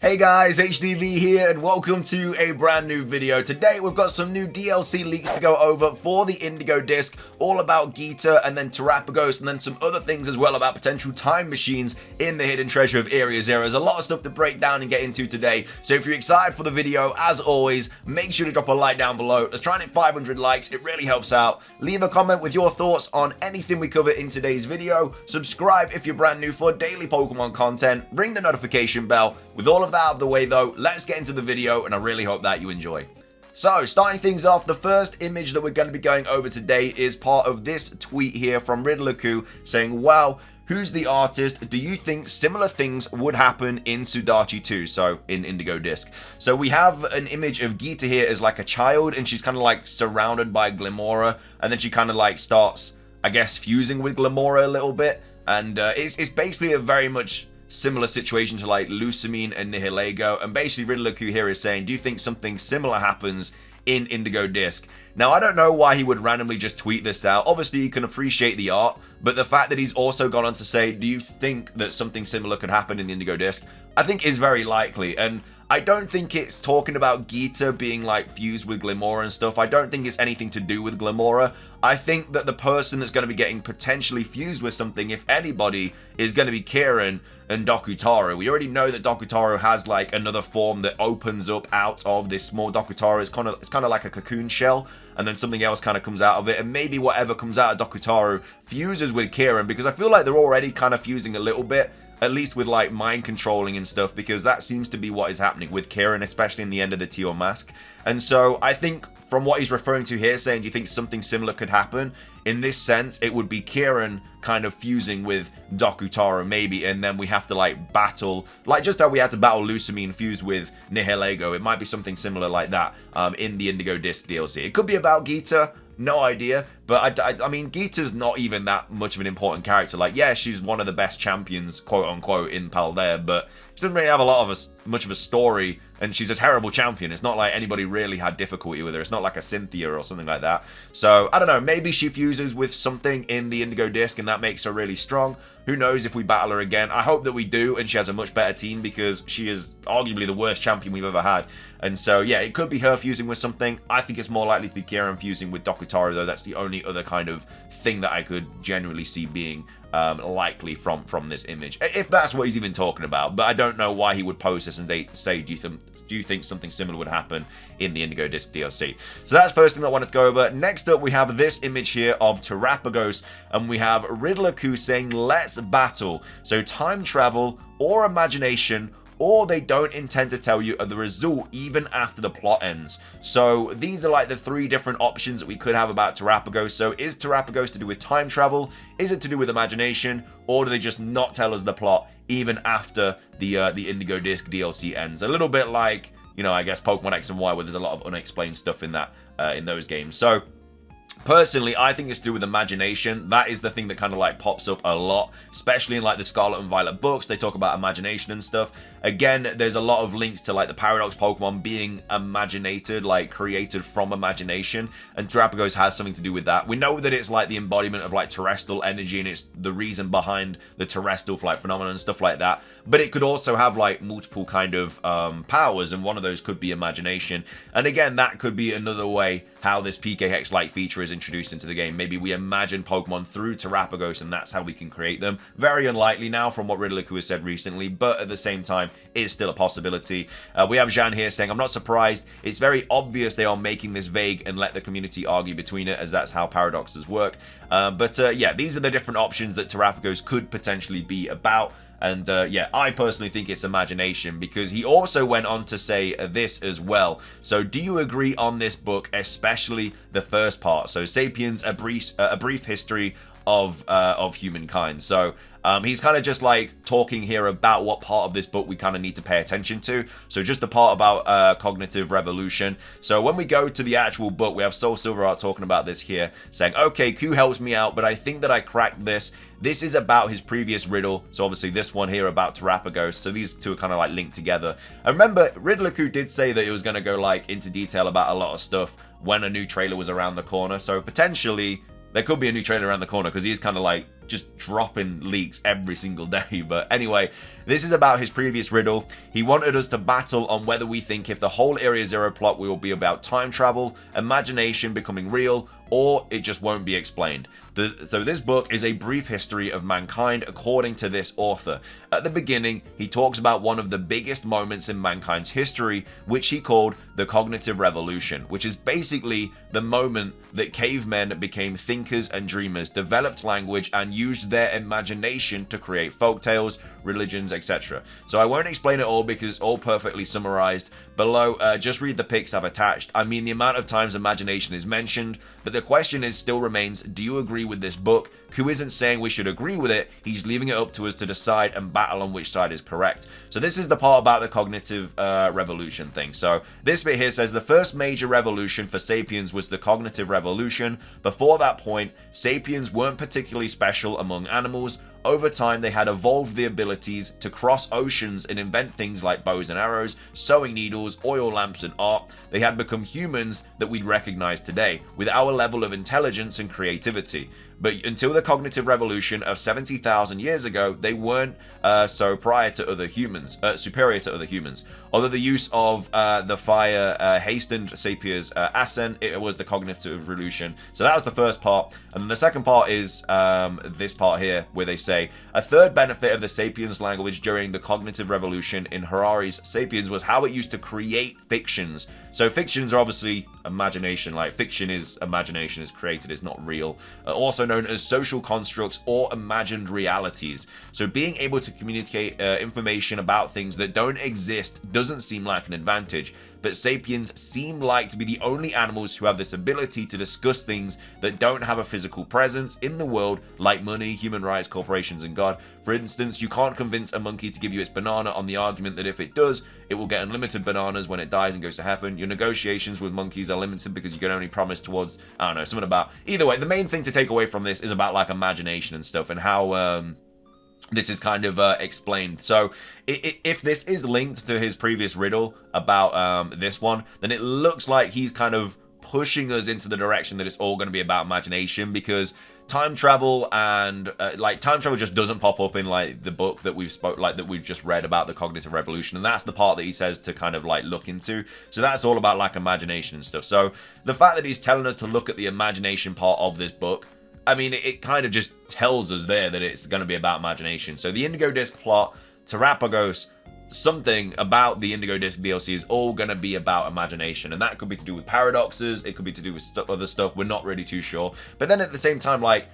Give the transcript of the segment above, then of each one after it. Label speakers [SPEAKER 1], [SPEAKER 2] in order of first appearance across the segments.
[SPEAKER 1] Hey guys, HDvee here and welcome to a brand new video. Today we've got some new DLC leaks to go over for the Indigo Disk, all about Gita and then Terapagos and then some other things as well about potential time machines in the hidden treasure of Area Zero. There's a lot of stuff to break down and get into today, so if you're excited for the video, as always, make sure to drop a like down below. Let's try and hit 500 likes, it really helps out. Leave a comment with your thoughts on anything we cover in today's video. Subscribe if you're brand new for daily Pokemon content. Ring the notification bell. With all of that out of the way though, let's get into the video and I really hope that you enjoy. So, starting things off, the first image that we're going to be going over today is part of this tweet here from Riddler-Ku saying, wow, who's the artist? Do you think similar things would happen in Sudachi 2? So, in Indigo Disk. So, we have an image of Gita here as like a child and she's kind of like surrounded by Glimora and then she kind of like starts, I guess, fusing with Glimora a little bit. And it's basically a very much similar situation to like Lucamine and Nihilego, and basically Riddler-Ku here is saying, do you think something similar happens in Indigo Disk? Now, I don't know why he would randomly just tweet this out. Obviously, you can appreciate the art, but the fact that he's also gone on to say, do you think that something similar could happen in the Indigo Disk, I think is very likely. And I don't think it's talking about Gita being like fused with Glimora and stuff. I don't think it's anything to do with Glimora. I think that the person that's going to be getting potentially fused with something, if anybody, is going to be Kieran and Dokutaru. We already know that Dokutaru has like another form that opens up out of this small Dokutaru. It's kind of like a cocoon shell, and then something else kind of comes out of it, and maybe whatever comes out of Dokutaru fuses with Kieran, because I feel like they're already kind of fusing a little bit, at least with like mind controlling and stuff, because that seems to be what is happening with Kieran, especially in the end of the Tio Mask. And so I think from what he's referring to here, saying, do you think something similar could happen? In this sense, it would be Kieran kind of fusing with Dokutaru maybe, and then we have to like battle, like just how we had to battle Lucamine fused with Nihilego. It might be something similar like that in the Indigo Disk DLC. It could be about Gita, no idea, but I mean, Gita's not even that much of an important character. Like, yeah, she's one of the best champions, quote unquote, in Paldea, but she doesn't really have a lot of much of a story, and she's a terrible champion. It's not like anybody really had difficulty with her. It's not like a Cynthia or something like that. So, I don't know, maybe she fuses with something in the Indigo Disk, and that makes her really strong. Who knows if we battle her again? I hope that we do, and she has a much better team, because she is arguably the worst champion we've ever had. And so, yeah, it could be her fusing with something. I think it's more likely to be Kieran fusing with Dokutaru, though. That's the only other kind of thing that I could genuinely see being likely from this image, if that's what he's even talking about. But I don't know why he would post this and say, do you think something similar would happen in the Indigo Disk DLC? So that's first thing that I wanted to go over. Next up, we have this image here of Terapagos, and we have Riddler-Ku saying, let's battle. So time travel or imagination, or they don't intend to tell you the result even after the plot ends. So these are like the three different options that we could have about Terapagos. So is Terapagos to do with time travel? Is it to do with imagination? Or do they just not tell us the plot even after the Indigo Disk DLC ends? A little bit like, you know, I guess Pokemon X and Y, where there's a lot of unexplained stuff in that in those games. So personally, I think it's to do with imagination. That is the thing that kind of like pops up a lot, especially in like the Scarlet and Violet books. They talk about imagination and stuff. Again, there's a lot of links to like the Paradox Pokemon being imaginated, like created from imagination, and Terapagos has something to do with that. We know that it's like the embodiment of like terrestrial energy, and it's the reason behind the terrestrial like phenomenon and stuff like that. But it could also have like multiple kind of powers, and one of those could be imagination. And again, that could be another way how this PKX-like feature is introduced into the game. Maybe we imagine Pokemon through Terapagos, and that's how we can create them. Very unlikely now from what Riddler-Ku has said recently, but at the same time, it's still a possibility. We have Jean here saying, I'm not surprised. It's very obvious they are making this vague and let the community argue between it, as that's how paradoxes work. Yeah, these are the different options that Terapagos could potentially be about. And yeah, I personally think it's imagination, because he also went on to say this as well. So do you agree on this book, especially the first part? So Sapiens, a brief history of humankind. So he's kind of just like talking here about what part of this book we kind of need to pay attention to. So just the part about cognitive revolution. So when we go to the actual book, we have Soul Silverheart talking about this here, saying, okay, Ku helps me out, but I think that I cracked this. This is about his previous riddle. So obviously this one here about Terapagos. So these two are kind of like linked together. And remember, Riddler-Ku did say that it was going to go like into detail about a lot of stuff when a new trailer was around the corner. So potentially there could be a new trailer around the corner, because he's kind of like just dropping leaks every single day. But anyway, this is about his previous riddle. He wanted us to battle on whether we think if the whole Area Zero plot will be about time travel, imagination becoming real, or it just won't be explained. So this book is a brief history of mankind according to this author. At the beginning, he talks about one of the biggest moments in mankind's history, which he called the cognitive revolution, which is basically the moment that cavemen became thinkers and dreamers, developed language, and used their imagination to create folktales, religions, etc. So I won't explain it all because it's all perfectly summarized below. Just read the pics I've attached. I mean, the amount of times imagination is mentioned, but the question is still remains, do you agree with this book? Q isn't saying we should agree with it, he's leaving it up to us to decide and battle on which side is correct. So this is the part about the cognitive revolution thing. So this bit here says the first major revolution for sapiens was the cognitive revolution. Before that point, sapiens weren't particularly special among animals. Over time, they had evolved the abilities to cross oceans and invent things like bows and arrows, sewing needles, oil lamps, and art. They had become humans that we'd recognize today, with our level of intelligence and creativity. But until the cognitive revolution of 70,000 years ago, they weren't superior to other humans. Although the use of the fire hastened sapiens' ascent, it was the cognitive revolution. So that was the first part. And then the second part is this part here, where they say, a third benefit of the sapiens language during the cognitive revolution in Harari's Sapiens was how it used to create fictions. So fictions are obviously imagination, like fiction is imagination, is created, it's not real. Also known as social constructs or imagined realities. So being able to communicate information about things that don't exist doesn't seem like an advantage, but sapiens seem like to be the only animals who have this ability to discuss things that don't have a physical presence in the world, like money, human rights, corporations, and God. For instance, you can't convince a monkey to give you its banana on the argument that if it does, it will get unlimited bananas when it dies and goes to heaven. Your negotiations with monkeys are limited because you can only promise towards, I don't know, something about... Either way, the main thing to take away from this is about, like, imagination and stuff, and how... this is kind of explained. So if this is linked to his previous riddle about this one, then it looks like he's kind of pushing us into the direction that it's all going to be about imagination, because time travel and like time travel just doesn't pop up in like the book that we've just read about the cognitive revolution, and that's the part that he says to kind of like look into. So that's all about like imagination and stuff. So the fact that he's telling us to look at the imagination part of this book, I mean, it kind of just tells us there that it's going to be about imagination. So the Indigo Disk plot, Terapagos, something about the Indigo Disk DLC is all going to be about imagination. And that could be to do with paradoxes, it could be to do with other stuff, we're not really too sure. But then at the same time, like,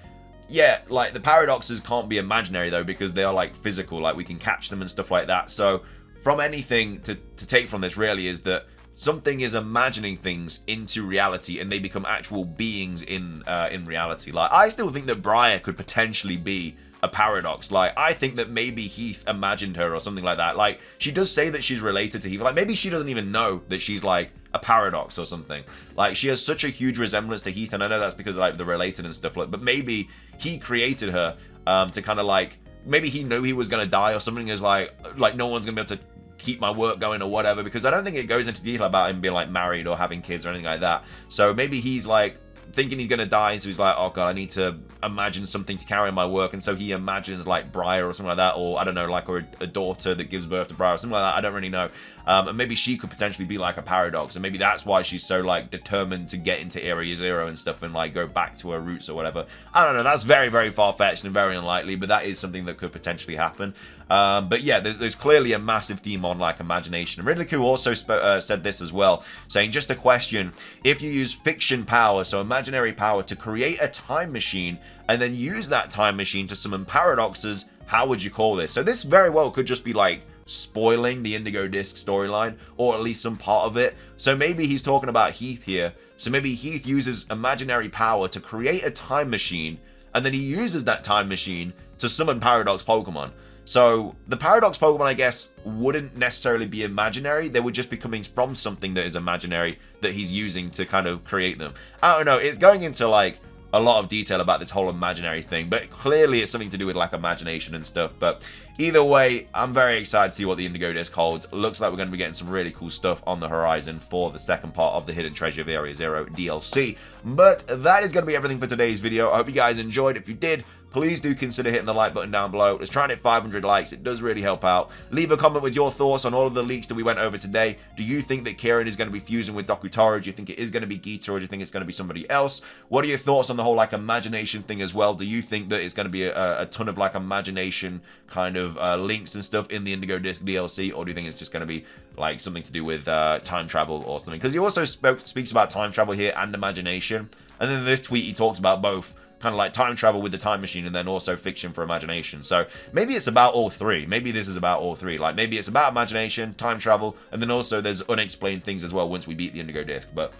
[SPEAKER 1] yeah, like the paradoxes can't be imaginary though, because they are like physical, like we can catch them and stuff like that. So from anything to take from this really is that something is imagining things into reality and they become actual beings in reality. Like, I still think that Briar could potentially be a paradox. Like, I think that maybe Heath imagined her or something like that. Like, she does say that she's related to Heath. Like, maybe she doesn't even know that she's like a paradox or something. Like, she has such a huge resemblance to Heath, and I know that's because like they're related and stuff. Like, but maybe he created her to kind of like, maybe he knew he was gonna die or something. Is like no one's gonna be able to keep my work going or whatever, because I don't think it goes into detail about him being like married or having kids or anything like that. So maybe he's like thinking he's gonna die, and so he's like, oh god, I need to imagine something to carry on my work, and so he imagines like Briar or something like that, or I don't know, like, or a daughter that gives birth to Briar or something like that. I don't really know. And maybe she could potentially be like a paradox, and maybe that's why she's so like determined to get into Area Zero and stuff and like go back to her roots or whatever. I don't know, that's very, very far-fetched and very unlikely, but that is something that could potentially happen. But yeah, there's clearly a massive theme on like imagination. And Ridley also said this as well, saying, just a question, if you use fiction power, so imaginary power, to create a time machine and then use that time machine to summon paradoxes, how would you call this? So this very well could just be like spoiling the Indigo Disk storyline, or at least some part of it. So maybe he's talking about Heath here. So maybe Heath uses imaginary power to create a time machine, and then he uses that time machine to summon paradox Pokemon. So the paradox Pokemon, I guess, wouldn't necessarily be imaginary. They would just be coming from something that is imaginary that he's using to kind of create them. I don't know. It's going into like a lot of detail about this whole imaginary thing, but clearly it's something to do with like imagination and stuff. But Either way, I'm very excited to see what the Indigo Disk holds. Looks like we're going to be getting some really cool stuff on the horizon for the second part of the Hidden Treasure of Area Zero DLC. But that is going to be everything for today's video. I hope you guys enjoyed. If you did, please do consider hitting the like button down below. Let's try and hit 500 likes. It does really help out. Leave a comment with your thoughts on all of the leaks that we went over today. Do you think that Kieran is going to be fusing with Dokutaro? Do you think it is going to be Gita, or do you think it's going to be somebody else? What are your thoughts on the whole like imagination thing as well? Do you think that it's going to be a ton of like imagination kind of links and stuff in the Indigo Disk DLC, or do you think it's just going to be like something to do with time travel or something? Because he also speaks about time travel here and imagination, and then in this tweet he talks about both. Kind of like time travel with the time machine and then also fiction for imagination. So maybe it's about all three. Maybe this is about all three. Like maybe it's about imagination, time travel, and then also there's unexplained things as well once we beat the Indigo Disk. But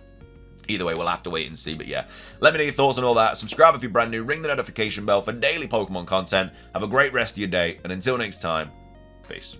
[SPEAKER 1] either way, we'll have to wait and see. But yeah, let me know your thoughts on all that. Subscribe if you're brand new. Ring the notification bell for daily Pokemon content. Have a great rest of your day. And until next time, peace.